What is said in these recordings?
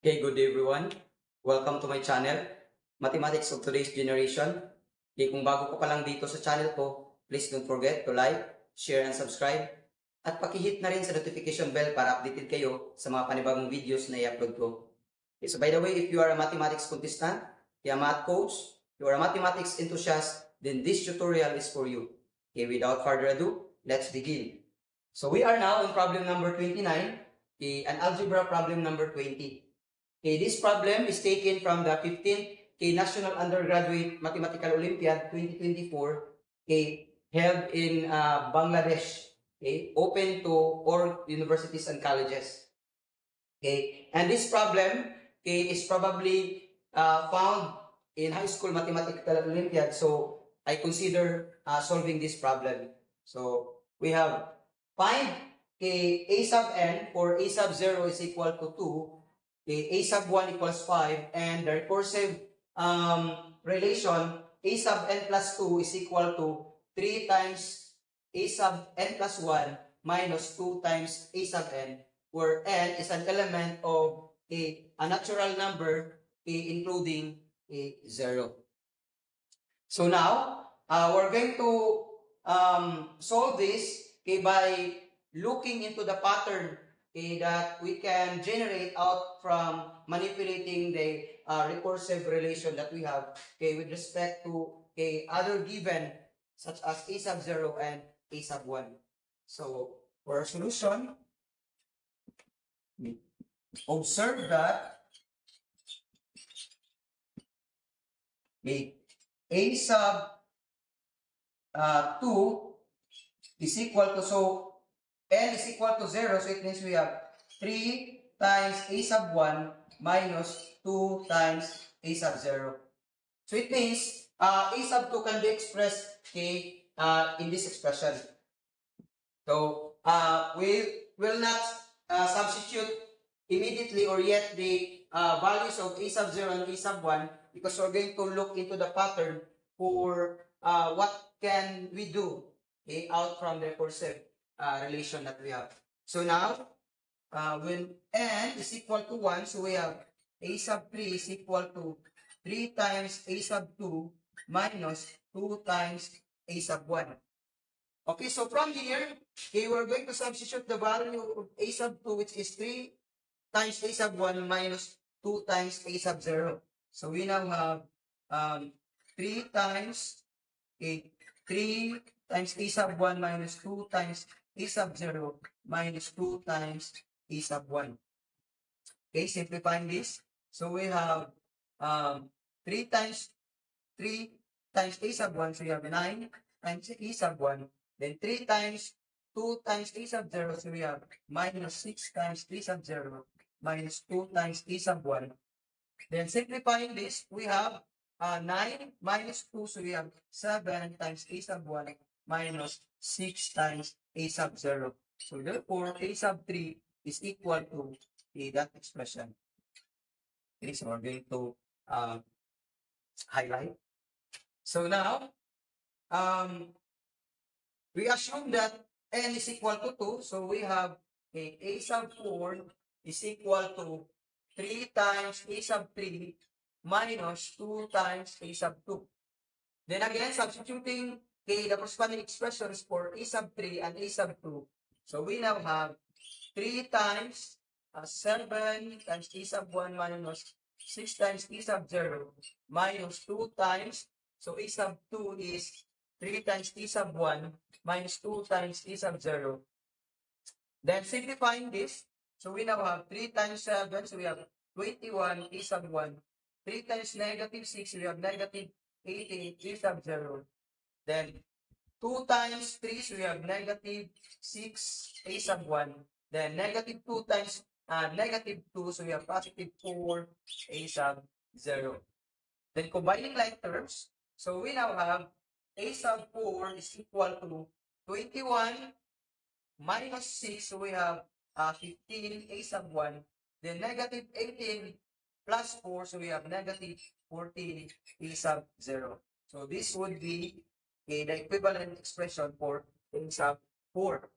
Okay, good day everyone. Welcome to my channel, Mathematics of Today's Generation. Okay, kung bago ka pa lang dito sa channel ko, please don't forget to like, share, and subscribe. At pakihit na rin sa notification bell para updated kayo sa mga panibagong videos na i-upload ko. Okay, so by the way, if you are a mathematics contestant, a math coach, you are a mathematics enthusiast, then this tutorial is for you. Okay, without further ado, let's begin. So we are now on problem number 29, okay, an algebra problem number 20. Okay, this problem is taken from the 15th National Undergraduate Mathematical Olympiad 2024, okay, held in Bangladesh, okay, open to all universities and colleges. Okay, and this problem, okay, is probably found in high school mathematical Olympiad. So I consider solving this problem. So we have find a sub n for a sub 0 is equal to 2, a sub 1 equals 5, and the recursive relation a sub n plus 2 is equal to 3 times a sub n plus 1 minus 2 times a sub n, where n is an element of a natural number, including a 0. So now, we're going to solve this by looking into the pattern that we can generate out from manipulating the recursive relation that we have with respect to other given such as a sub 0 and a sub 1. So for our solution, observe that a sub 2 is equal to, so n is equal to 0, so it means we have 3 times a sub 1 minus 2 times a sub 0. So it means a sub 2 can be expressed in this expression. So we will not substitute immediately or yet the values of a sub 0 and a sub 1, because we're going to look into the pattern for what can we do out from the recursive relation that we have. So now, when n is equal to 1, so we have a sub 3 is equal to 3 times a sub 2 minus 2 times a sub 1. Okay, so from here, we're going to substitute the value of a sub 2, which is 3 times a sub 1 minus 2 times a sub 0. So we now have 3 times a 3 times a sub 1 minus 2 times a sub 0 minus 2 times a sub 1. Okay, simplifying this. So we have 3 times 3 times a sub 1, so we have 9 times a sub 1. Then 3 times 2 times a sub 0, so we have minus 6 times a sub 0 minus 2 times a sub 1. Then simplifying this, we have 9 minus 2, so we have 7 times a sub 1 minus 6 times a sub 0. So therefore, a sub 3 is equal to that expression. Okay, so we're going to highlight. So now, we assume that n is equal to 2, so we have a sub 4 is equal to 3 times a sub 3 minus 2 times a sub 2. Then again, substituting the corresponding expressions for a sub 3 and a sub 2. So we now have 3 times 7 times a sub 1 minus 6 times a sub 0 minus 2 times, so a sub 2 is 3 times a sub 1 minus 2 times a sub 0. Then simplifying this, so we now have 3 times 7, so we have 21 a sub 1. 3 times negative 6, we have negative 18 a sub 0. Then 2 times 3, so we have negative 6 a sub 1. Then negative 2 times negative 2, so we have positive 4 a sub 0. Then combining like terms, so we now have a sub 4 is equal to 21 minus 6, so we have 15 a sub 1. Then negative 18 plus 4, so we have negative 14 a sub 0. So this would be the equivalent expression for a sub 4.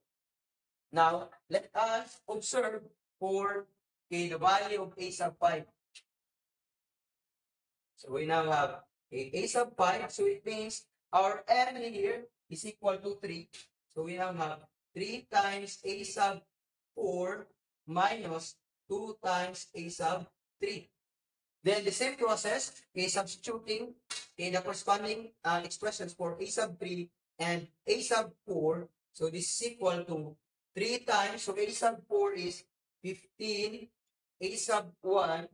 Now, let us observe for okay, the value of a sub 5. So we now have a sub 5. So it means our n here is equal to 3. So we now have 3 times a sub 4 minus 2 times a sub 3. Then the same process, substituting the corresponding expressions for a sub 3 and a sub 4. So this is equal to 3 times, so a sub 4 is 15, a sub 1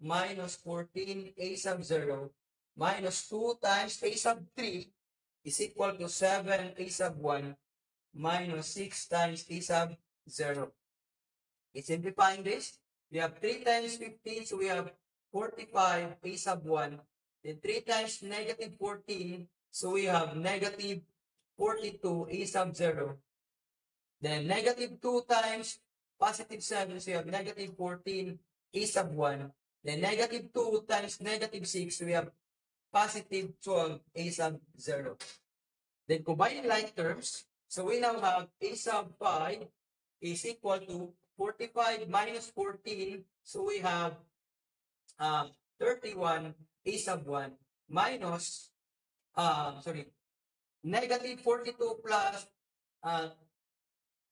minus 14 a sub 0 minus 2 times a sub 3 is equal to 7 a sub 1 minus 6 times a sub 0. Simplifying this, we have 3 times 15, so we have 45 a sub 1. Then 3 times negative 14, so we have negative 42 a sub 0. Then negative 2 times positive 7, so we have negative 14 a sub 1. Then negative 2 times negative 6, we have positive 12 a sub 0. Then combining like terms, so we now have a sub 5 is equal to 45 minus 14, so we have 31 a sub 1 minus, negative 42 plus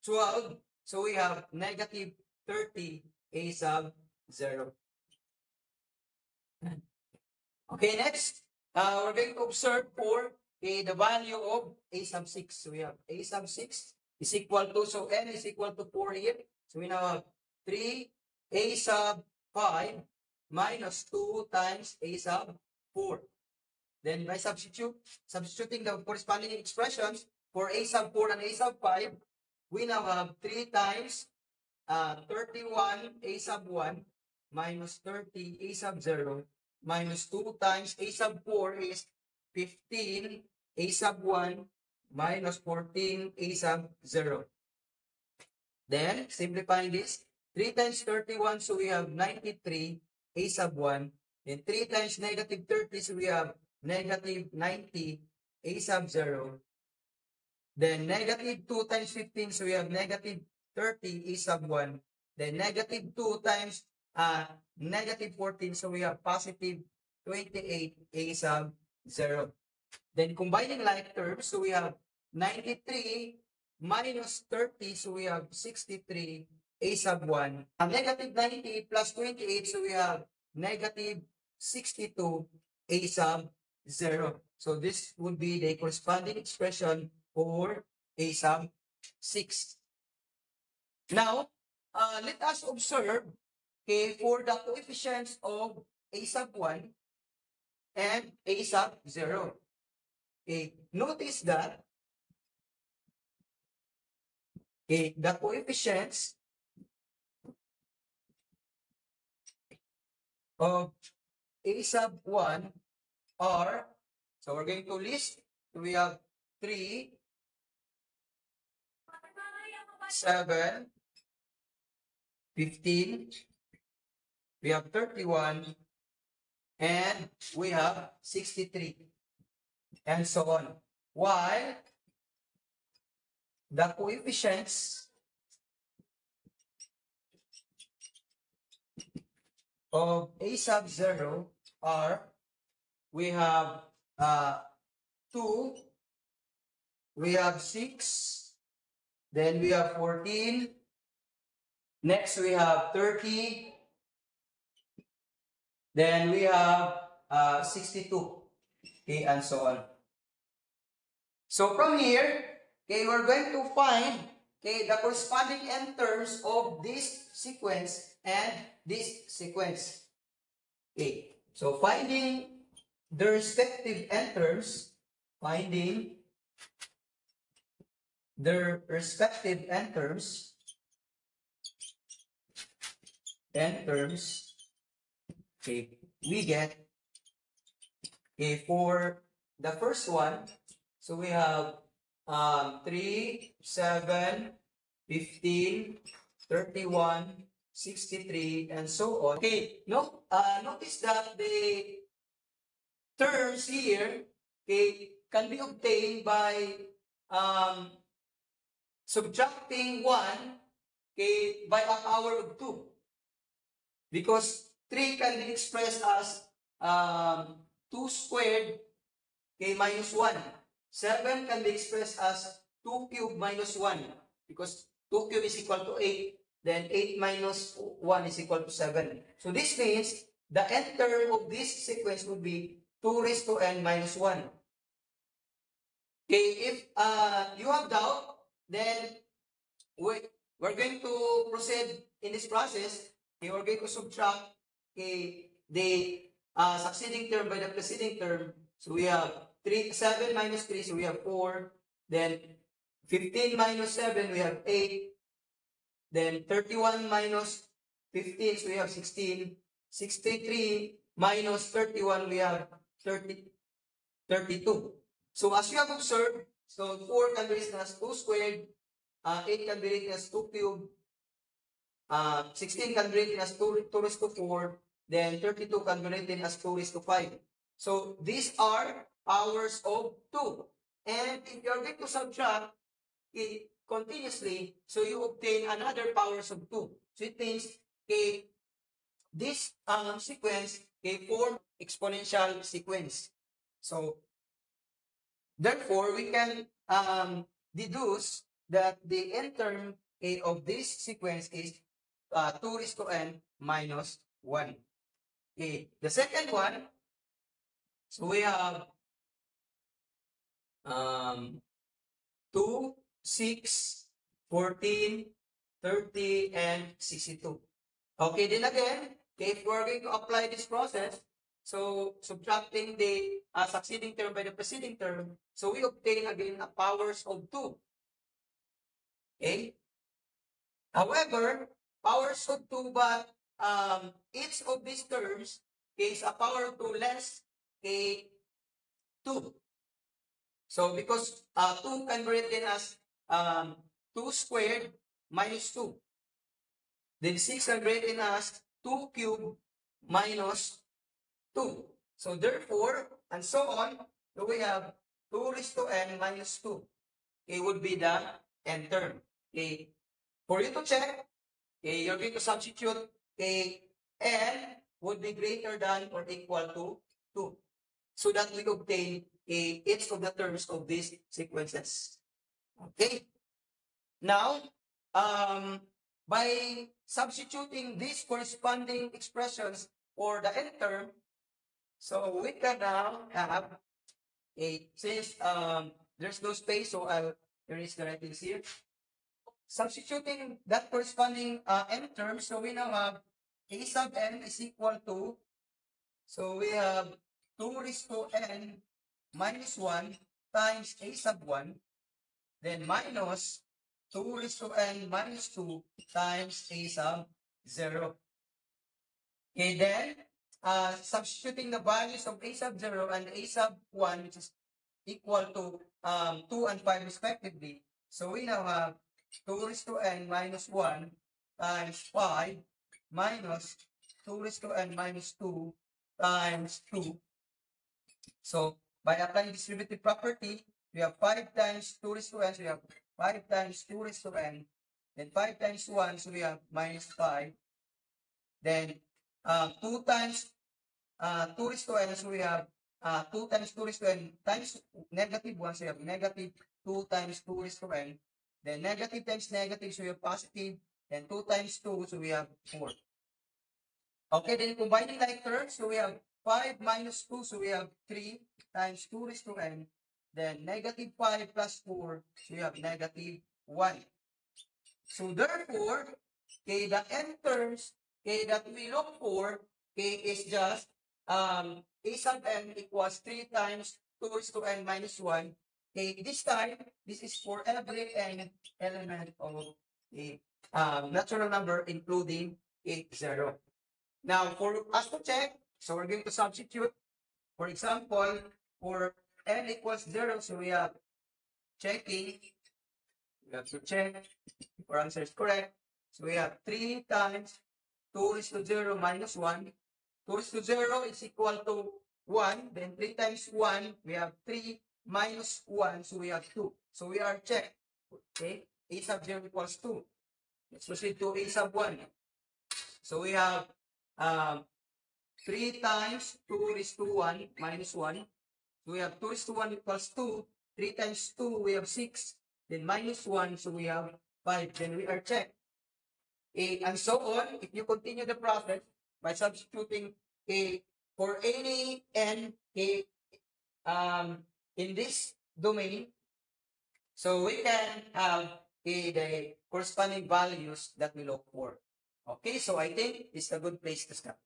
12, so we have negative 30 a sub 0. Okay, next, we're going to observe for the value of a sub 6. So we have a sub 6 is equal to, so n is equal to 4 here. So we now have 3 a sub 5 minus 2 times a sub 4. Then by substituting the corresponding expressions for a sub 4 and a sub 5, we now have 3 times 31 a sub 1 minus 30 a sub 0 minus 2 times a sub 4 is 15 a sub 1 minus 14 a sub 0. Then, simplifying this, 3 times 31, so we have 93 a sub 1. Then 3 times negative 30, so we have negative 90 a sub 0. Then negative 2 times 15, so we have negative 30 a sub 1. Then negative 2 times negative 14, so we have positive 28 a sub 0. Then combining like terms, so we have 93 minus 30, so we have 63 a sub 1. Negative 90 plus 28, so we have negative 62 a sub 0. So this would be the corresponding expression for a sub 6. Now, let us observe, for the coefficients of a sub 1 and a sub 0. Notice that the coefficients of a sub 1 are, so we're going to list, we have 3, 7, 15, we have 31, and we have 63, and so on. While the coefficients of a sub 0 are, we have 2, we have 6, then we have 14, next we have 30, then we have 62, and so on. So from here, we're going to find the corresponding n terms of this sequence and this sequence. So finding the respective n terms, finding their respective n terms, we get, for the first one, so we have 3, 7, 15, 31, 63, and so on. Notice that the terms here can be obtained by subtracting 1 by a power of 2. Because 3 can be expressed as 2 squared, okay, minus 1. 7 can be expressed as 2 cubed minus 1. Because 2 cubed is equal to 8. Then 8 minus 1 is equal to 7. So this means the nth term of this sequence would be 2 raised to n minus 1. Okay, if you have doubt, then we're going to proceed in this process. Okay, we're going to subtract, okay, the succeeding term by the preceding term. So we have 7 minus 3, so we have 4. Then 15 minus 7, we have 8. Then 31 minus 15, so we have 16. 63 minus 31, we have 32. So as you have observed, so 4 can be written as 2 squared, 8 can be written as 2 cubed, 16 can be written as 2 raised to 4, then 32 can be written as 2 raised to 5. So these are powers of 2. And if you're going to subtract it continuously, so you obtain another powers of 2. So it means, okay, this sequence, okay, form exponential sequence. So therefore, we can deduce that the n term, okay, of this sequence is 2 raised to n minus 1. Okay, the second one, so we have 2, 6, 14, 30, and 62. Okay, then again, okay, if we're going to apply this process, so subtracting the succeeding term by the preceding term, so we obtain again a powers of 2. Okay? However, powers of 2, but each of these terms is a power of 2 less a 2. So because 2 can be written as 2 squared minus 2. Then 6 can be written as 2 cubed minus 2. So therefore, and so on, so we have 2 raised to n minus 2. It would be the n term. Okay. For you to check, okay, you're going to substitute, okay, n would be greater than or equal to 2. So that we obtain each of the terms of these sequences. Okay. Now, by substituting these corresponding expressions for the n term, so we can now have since there's no space, so I'll erase the writings here. Substituting that corresponding n term, so we now have a sub n is equal to, so we have 2 raised to n minus 1 times a sub 1, then minus 2 raised to n minus 2 times a sub 0. Okay, then substituting the values of a sub 0 and a sub 1, which is equal to 2 and 5 respectively. So we now have 2 raised to n minus 1 times 5 minus 2 raised to n minus 2 times 2. So by applying distributive property, we have 5 times 2 raised to n, so we have 5 times 2 raised to n. Then 5 times 1, so we have minus 5. Then 2 times 2 raised to n, so we have 2 times 2 raised to n times negative 1, so we have negative 2 times 2 raised to n. Then negative times negative, so we have positive. Then 2 times 2, so we have 4. Okay, then combining like terms, so we have 5 minus 2, so we have 3 times 2 raised to n. Then negative 5 plus 4, so we have negative 1. So therefore, okay, the n terms, okay, that we look for, okay, is just a sub n equals 3 times 2 raised to n minus 1. Okay, this time, this is for every n element of a natural number, including a 0. Now, for us to check, so we're going to substitute, for example, for n equals 0, so we have checking, we have to check if our answer is correct. So we have 3 times 2 raised to 0 minus 1. 2 raised to 0 is equal to 1. Then 3 times 1, we have 3 minus 1, so we have 2. So we are checked. Okay, a sub 0 equals 2. Let's proceed to a sub 1. So we have 3 times 2 is to 1 minus 1. So we have 2 is to 1 equals 2. 3 times 2, we have 6. Then minus 1, so we have 5. Then we are checked. And so on. If you continue the process by substituting a for any n a in this domain, so we can have the corresponding values that we look for. Okay, so I think this is a good place to stop.